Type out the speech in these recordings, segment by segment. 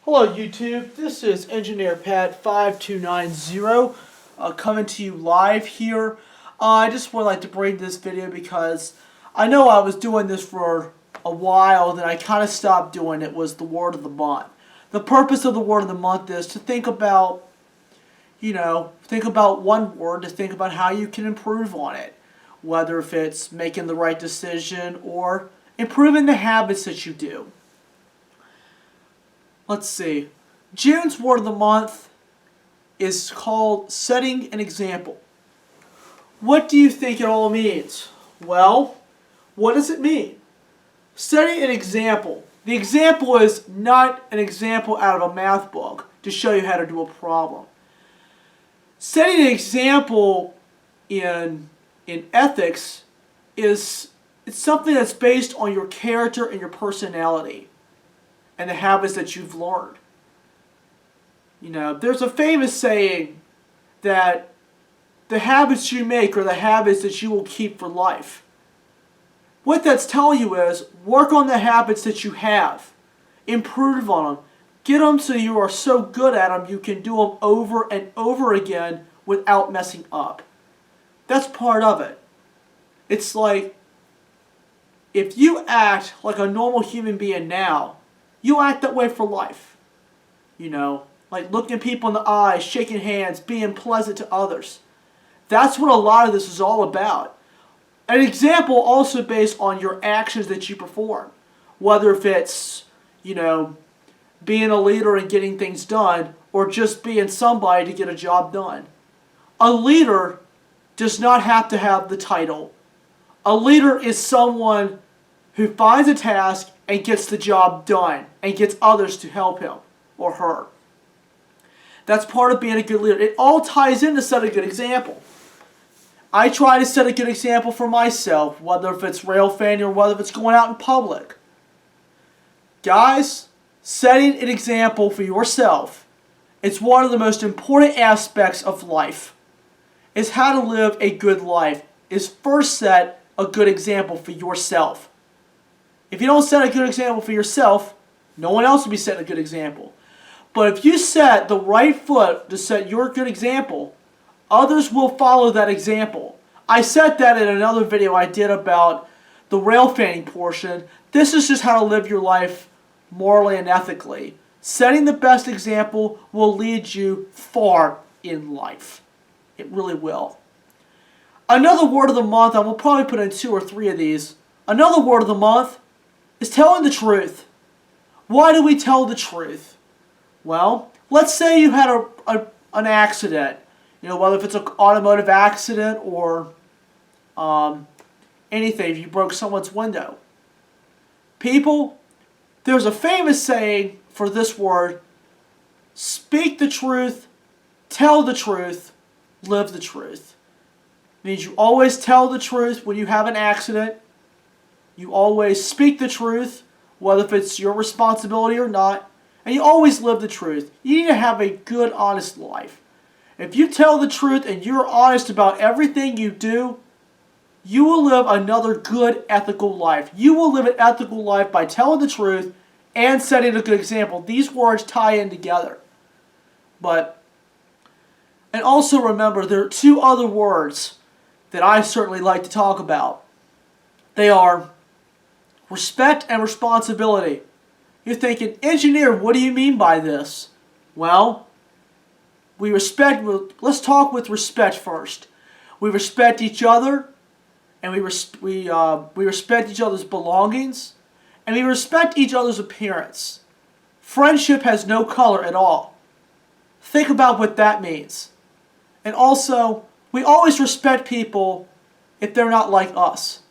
Hello YouTube, this is Engineer Pat 5290 coming to you live here. I just would like to bring this video because I know I was doing this for a while, then I kind of stopped doing it. Was the word of the month. The purpose of the word of the month is to think about, think about one word, to think about how you can improve on it. Whether if it's making the right decision or improving the habits that you do. Let's see. June's word of the month is called setting an example. What do you think it all means? Well, what does it mean? Setting an example. The example is not an example out of a math book to show you how to do a problem. Setting an example in ethics it's something that's based on your character and your personality and the habits that you've learned. There's a famous saying that the habits you make are the habits that you will keep for life. What that's telling you is work on the habits that you have. Improve on them. Get them so you are so good at them you can do them over and over again without messing up. That's part of it. It's like if you act like a normal human being now, you'll act that way for life. Like looking people in the eyes, shaking hands, being pleasant to others. That's what a lot of this is all about. An example also based on your actions that you perform. Whether if it's, being a leader and getting things done, or just being somebody to get a job done. A leader does not have to have the title. A leader is someone who finds a task and gets the job done and gets others to help him or her. That's part of being a good leader. It all ties in to set a good example. I try to set a good example for myself, whether if it's rail fanning or whether if it's going out in public. Guys, setting an example for yourself is one of the most important aspects of life. Is how to live a good life. Is first set a good example for yourself. If you don't set a good example for yourself, no one else will be setting a good example. But if you set the right foot to set your good example, others will follow that example. I said that in another video I did about the rail fanning portion. This is just how to live your life morally and ethically. Setting the best example will lead you far in life. It really will. Another word of the month, I will probably put in 2 or 3 of these. Another word of the month is telling the truth. Why do we tell the truth? Well, let's say you had an accident. Whether if it's an automotive accident or anything, if you broke someone's window. People, there's a famous saying for this word: speak the truth, tell the truth, live the truth. It means you always tell the truth when you have an accident. You always speak the truth, whether if it's your responsibility or not. And you always live the truth. You need to have a good, honest life. If you tell the truth and you're honest about everything you do, you will live another good, ethical life. You will live an ethical life by telling the truth and setting a good example. These words tie in together. And also remember, there are 2 other words that I certainly like to talk about. They are respect and responsibility. You're thinking, engineer, what do you mean by this? Well, let's talk with respect first. We respect each other, and we respect each other's belongings, and we respect each other's appearance. Friendship has no color at all. Think about what that means. And also, we always respect people if they're not like us.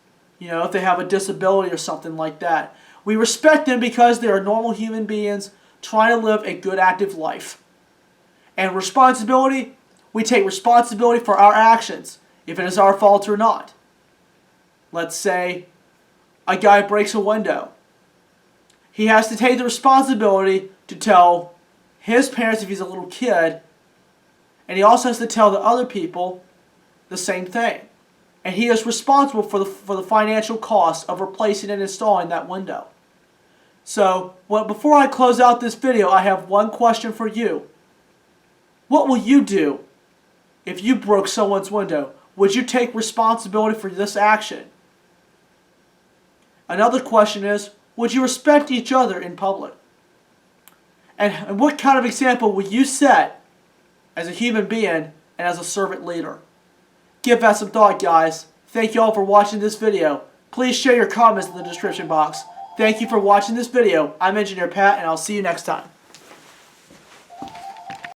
If they have a disability or something like that. We respect them because they are normal human beings trying to live a good, active life. And responsibility, we take responsibility for our actions, if it is our fault or not. Let's say a guy breaks a window. He has to take the responsibility to tell his parents if he's a little kid, and he also has to tell the other people the same thing. And he is responsible for the financial cost of replacing and installing that window. So, before I close out this video, I have one question for you. What will you do if you broke someone's window? Would you take responsibility for this action? Another question is, would you respect each other in public? And what kind of example will you set as a human being and as a servant leader? Give that some thought, guys. Thank you all for watching this video. Please share your comments in the description box. Thank you for watching this video. I'm Engineer Pat, and I'll see you next time.